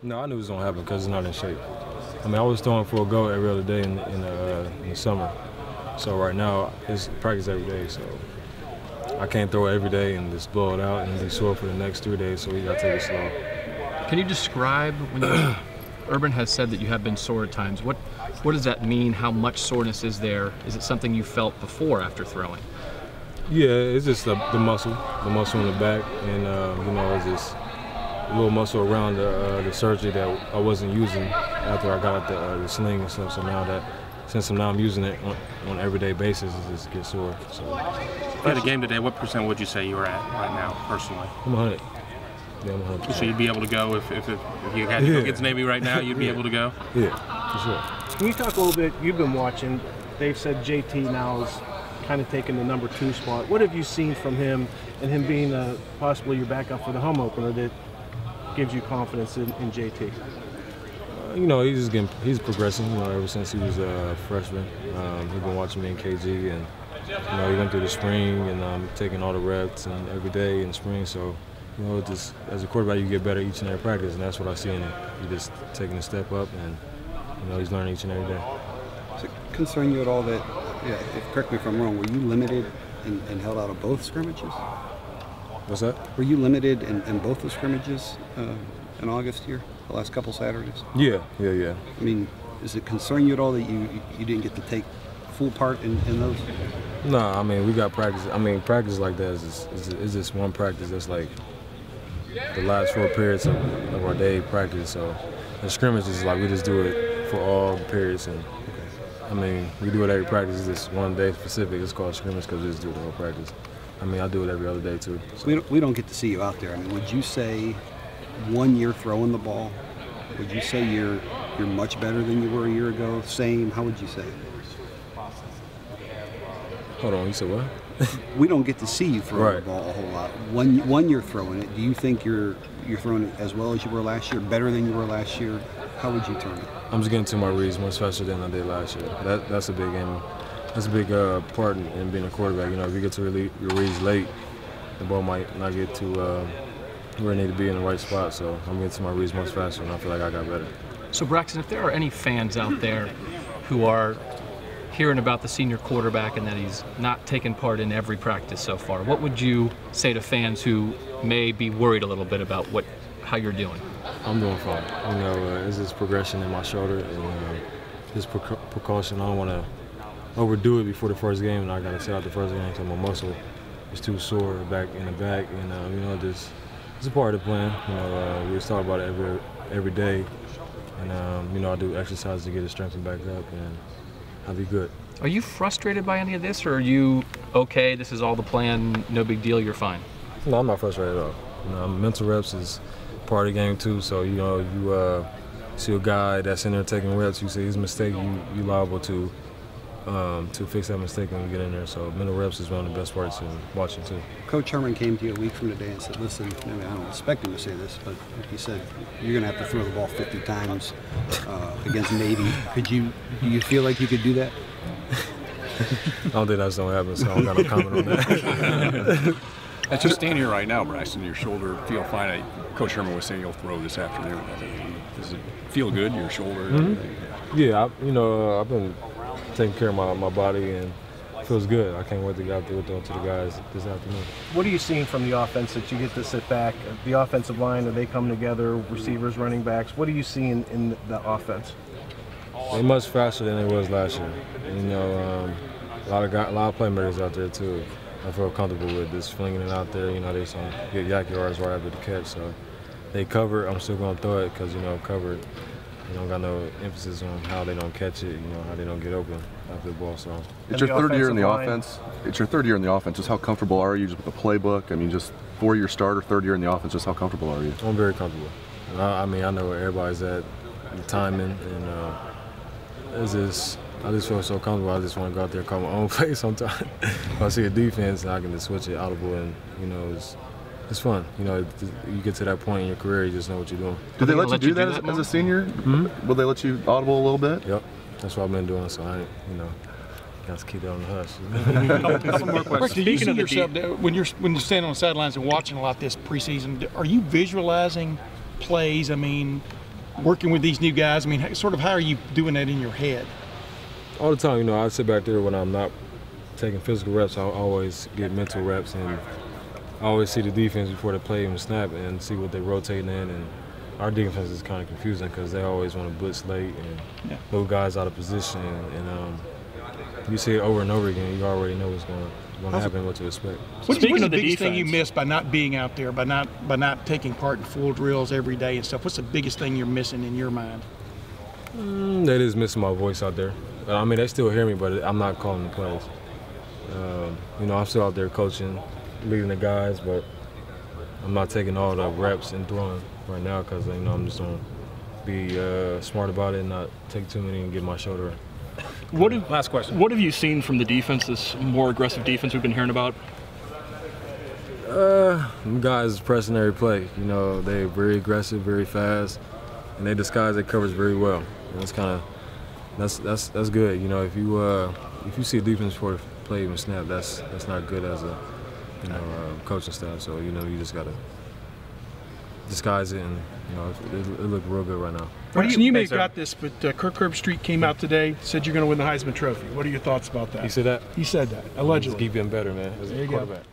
No, I knew it was going to happen because he's not in shape. I mean, I was throwing for a goal every other day in the summer. So right now, it's practice every day. So I can't throw it every day and just blow it out and be sore for the next 3 days. So we got to take it slow. Can you describe when Urban has said that you have been sore at times? What does that mean? How much soreness is there? Is it something you felt before after throwing? Yeah, it's just the muscle in the back, and you know, it's just a little muscle around the surgery that I wasn't using after I got out the sling and stuff. So since now I'm using it on an everyday basis, it just gets sore. So. If you had a game today, what percent would you say you were at right now, personally? I'm 100. Yeah, I'm 100%. So you'd be able to go if you had to go against Navy right now, you'd be able to go? Yeah, for sure. Can you talk a little bit, you've been watching, they've said JT now is kind of taking the #2 spot. What have you seen from him and him being possibly your backup for the home opener that gives you confidence in JT? You know, he's progressing, you know, ever since he was a freshman. He's been watching me in KG, and, you know, he went through the spring and taking all the reps and every day in the spring. So, you know, just as a quarterback, you get better each and every practice, and that's what I see in him. He's just taking a step up, and, you know, he's learning each and every day. Does it concern you at all that, correct me if I'm wrong, were you limited and held out of both scrimmages? What's that? Were you limited in both the scrimmages in August here, the last couple Saturdays? Yeah. I mean, does it concern you at all that you didn't get to take full part in those? No, I mean, we got practice. I mean, practice like that is just one practice that's like the last 4 periods of our day practice. So the scrimmage is like we just do it for all the periods. And I mean, we do it every practice. It's just one day specific. It's called scrimmage because we just do it the whole practice. I mean, I do it every other day too. So. We don't get to see you out there. I mean, would you say 1 year throwing the ball, would you say you're much better than you were a year ago? Same? How would you say? Hold on, you said what? We don't get to see you throw the ball a whole lot. One year throwing it, do you think you're throwing it as well as you were last year, better than you were last year? How would you turn it? I'm just getting to my reads much faster than I did last year. That's a big game. That's a big part in being a quarterback. You know, if you get to your reads late, the ball might not get to where it need to be in the right spot. So I'm getting to my reads much faster, and I feel like I got better. So Braxton, if there are any fans out there who are hearing about the senior quarterback and that he's not taken part in every practice so far, what would you say to fans who may be worried a little bit about how you're doing? I'm doing fine. You know, it's just progression in my shoulder and just precaution. I don't want to overdo it before the first game, and I got to sit out the first game until my muscle is too sore back in the back. And you know, just it's a part of the plan. You know, we just talk about it every day, and you know, I do exercise to get it strengthened back up, and I'll be good. Are you frustrated by any of this, or are you okay? This is all the plan, no big deal, you're fine? No, I'm not frustrated at all. You know, mental reps is part of the game too. So you know, you see a guy that's in there taking reps, you see his mistake, you liable to fix that mistake when you get in there. So mental reps is one of the best parts of watching too. Coach Herman came to you a week from today and said, listen, I mean, I don't expect him to say this, but he said, you're going to have to throw the ball 50 times against Navy. Do you feel like you could do that? I don't think that's going to happen, so I don't got no comment on that. As you stand here right now, Braxton, your shoulder feel fine. Coach Herman was saying you'll throw this afternoon. Does it feel good, your shoulder? Mm-hmm. Yeah, you know, I've been taking care of my body, and it feels good. I can't wait to get out there with them to the guys this afternoon. What are you seeing from the offense that you get to sit back? The offensive line, are they coming together, receivers, running backs? What are you seeing in the offense? They're much faster than it was last year. You know, a lot of playmakers out there too. I feel comfortable with just flinging it out there. You know, they some get yak yards right after the catch. So they cover. I'm still going to throw it because, you know, covered. You don't got no emphasis on how they don't catch it. You know, how they don't get open after the ball. So it's your third year in the offense. It's your third year in the offense. Just how comfortable are you just with the playbook? I mean, just 4-year starter, third year in the offense. Just how comfortable are you? I'm very comfortable. I mean, I know where everybody's at, the timing, and I just feel so comfortable. I just want to go out there and call my own play sometimes. If I see a defense, I can just switch it audible, and, you know, it's fun. You know, you get to that point in your career, you just know what you're doing. Did they let you do that as a senior? Mm-hmm. Will they let you audible a little bit? Yep. That's what I've been doing, so I, you know, got to keep it on the hush. Couple more questions. Do you see yourself, when you're standing on the sidelines and watching a lot this preseason, are you visualizing plays? I mean, working with these new guys? I mean, sort of how are you doing that in your head? All the time, you know, I sit back there when I'm not taking physical reps. I always get mental reps, and I always see the defense before they play even snap and see what they're rotating in. And our defense is kind of confusing because they always want to blitz late and move guys out of position. And you see it over and over again. You already know what's going to happen, what to expect. What's the biggest thing you miss by not being out there, by not taking part in full drills every day and stuff? What's the biggest thing you're missing in your mind? That is missing my voice out there. I mean, they still hear me, but I'm not calling the plays. You know, I'm still out there coaching, leading the guys, but I'm not taking all the reps and throwing right now because, you know, I'm just going to be smart about it and not take too many and get my shoulder. Last question. What have you seen from the defense, this more aggressive defense we've been hearing about? Guys pressing every play. You know, they're very aggressive, very fast, and they disguise their coverage very well. And that's kind of that's good. You know, if you see a defense before the play even snap, that's not good as a coaching staff. So you know, you just gotta disguise it, and you know, it look real good right now. Braxton, you may have got this, but Kirk Herbstreit came out today, said you're going to win the Heisman Trophy. What are your thoughts about that? He said that? He said that, allegedly. Just keep getting better, man, as a quarterback.